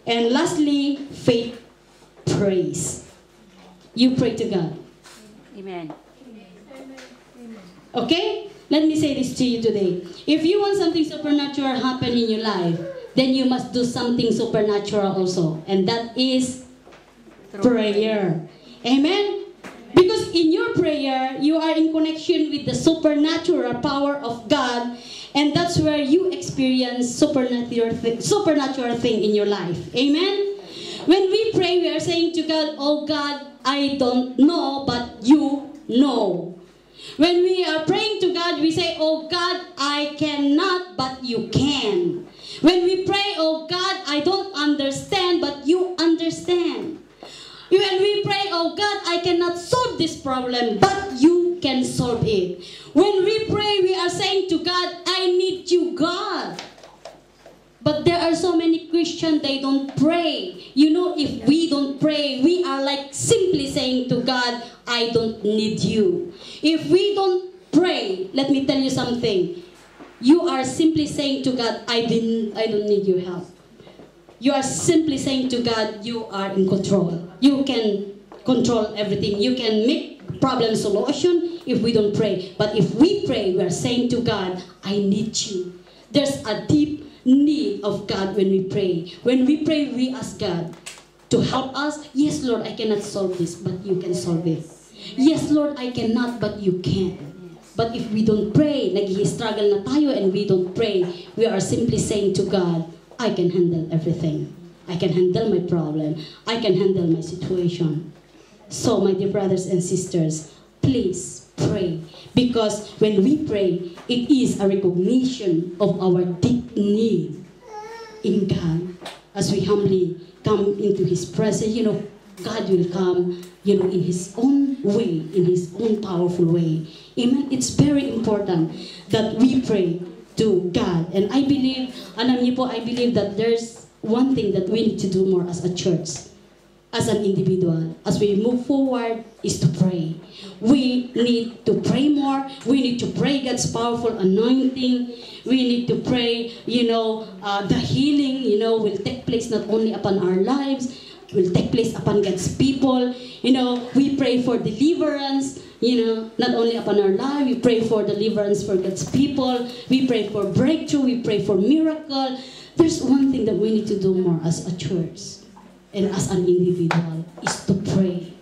And lastly, faith prays. You pray to God. Amen. Okay? Let me say this to you today. If you want something supernatural happen in your life, then you must do something supernatural also. And that is prayer. Amen? Because in your prayer, you are in connection with the supernatural power of God, and that's where you experience supernatural thing in your life. Amen? When we pray, we are saying to God, oh God, I don't know, but you know. When we are praying to God, we say, oh God, I cannot, but you can. When we pray, oh God, I don't understand, but you understand. When we pray, oh God, I cannot solve this problem, but you can solve it. When we pray, we are saying to God, I need you, God. But there are so many Christians, they don't pray. You know, if we don't pray, we are like simply saying to God, I don't need you. If we don't pray, let me tell you something. You are simply saying to God, I don't need your help. You are simply saying to God, you are in control. You can control everything. You can make problem solution if we don't pray. But if we pray, we are saying to God, I need you. There's a deep need of God when we pray. When we pray, we ask God to help us. Yes, Lord, I cannot solve this, but you can solve it. Yes, Lord, I cannot, but you can. But if we don't pray, nag-struggle na tayo and we don't pray, we are simply saying to God, I can handle everything. I can handle my problem. I can handle my situation. So, my dear brothers and sisters, please pray. Because when we pray, it is a recognition of our deep need in God. As we humbly come into His presence, you know, God will come, you know, in His own way, in His own powerful way. Amen. It's very important that we pray to God. And I believe, alam niyo po, I believe that there's one thing that we need to do more as a church, as an individual, as we move forward, is to pray. We need to pray more. We need to pray God's powerful anointing. We need to pray, you know, the healing, you know, will take place not only upon our lives, will take place upon God's people. You know, we pray for deliverance, you know, not only upon our life, we pray for deliverance for God's people. We pray for breakthrough. We pray for miracle. There's one thing that we need to do more as a church and as an individual is to pray.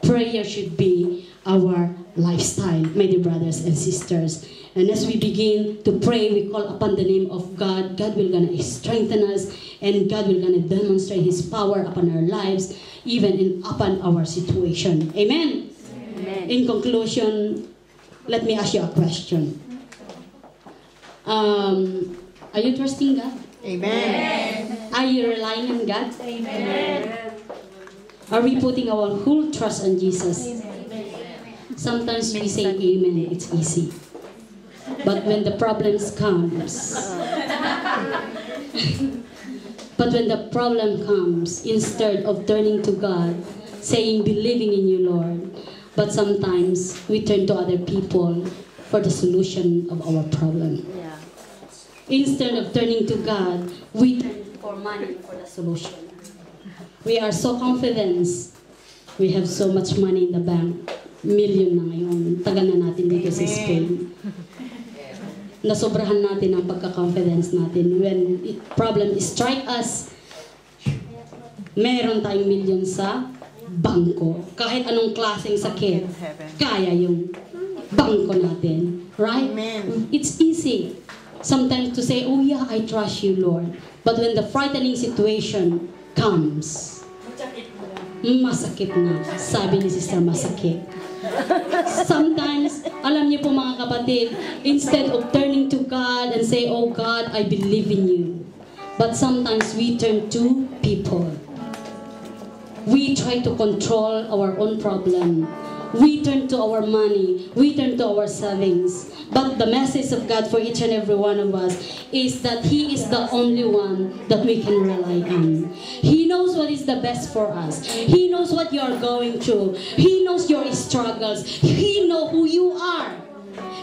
Prayer should be our lifestyle, my dear brothers and sisters. And as we begin to pray, we call upon the name of God. God will gonna strengthen us, and God will gonna demonstrate His power upon our lives, even upon our situation. Amen? Amen. In conclusion, let me ask you a question. Are you trusting God? Amen. Are you relying on God? Amen. Are we putting our whole trust on Jesus? Sometimes we say amen, it's easy. But when the problems comes, instead of turning to God, saying believing in you, Lord, but sometimes we turn to other people for the solution of our problem. Yeah. Instead of turning to God, we turn for money for the solution. We are so confident. We have so much money in the bank. Million na ngayon. Tagal na natin dito sa Spain. Nasobrahan natin ang pagka-confidence natin. When problem strike us, meron tayong million sa bangko. Kahit anong klaseng sakit, kaya yung bangko natin. Right? Amen. It's easy sometimes to say, oh yeah, I trust you, Lord. But when the frightening situation comes, masakit na. Sabi ni Sister, masakit. Sometimes, alam niyo po mga kapatid, instead of turning to God and say, oh God, I believe in you. But sometimes we turn to people. We try to control our own problem. We turn to our money. We turn to our savings. But the message of God for each and every one of us is that He is the only one that we can rely on. He knows what is the best for us. He knows what you are going through. He knows your struggles. He knows who you are.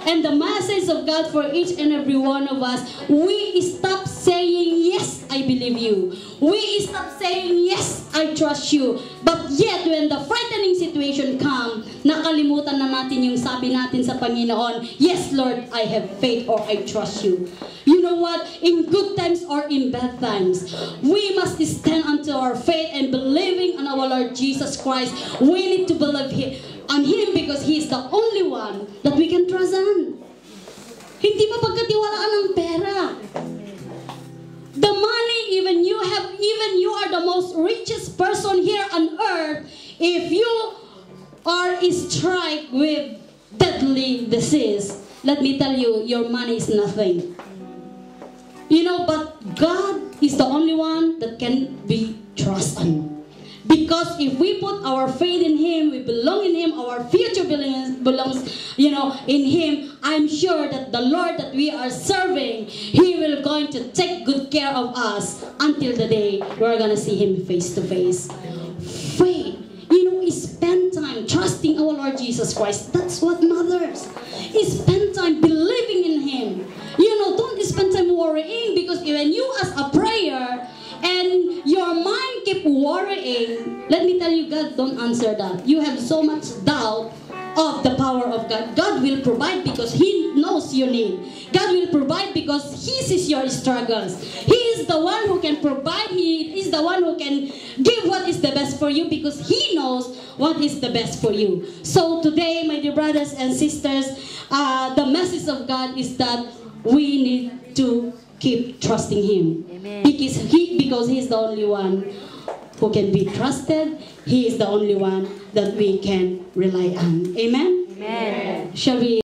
And the message of God for each and every one of us, we stop saying, yes, I believe you. We stop saying, yes, I trust you. But yet, when the frightening situation comes, nakalimutan na natin yung sabi natin sa Panginoon, yes, Lord, I have faith or I trust you. You know what? In good times or in bad times, we must stand unto our faith and believing on our Lord Jesus Christ. We need to believe on Him because He is the only one that we can trust on. Hindi mapagkatiwalaan ng pera. The money, even you are the most richest person here on earth, if you are struck with deadly disease, let me tell you, your money is nothing. You know, but God is the only one that can be trusted. Because if we put our faith in Him, we belong in Him, our future belongs, in Him, I'm sure that the Lord that we are serving, He will going to take good care of us until the day we're going to see Him face to face. Faith. Spend time trusting our Lord Jesus Christ. That's what matters. Spend time believing in Him. Don't spend time worrying, because when you ask a prayer and your mind keep worrying, let me tell you, God don't answer that. You have so much doubt of the power of God. God will provide because He knows your need. God will provide because He sees your struggles. He is the one who can provide. He is the one who can give what is the best for you, because He knows what is the best for you. So today, my dear brothers and sisters, the message of God is that we need to keep trusting Him. Amen. Because He is the only one who can be trusted. He is the only one that we can rely on. Amen? Amen. Shall we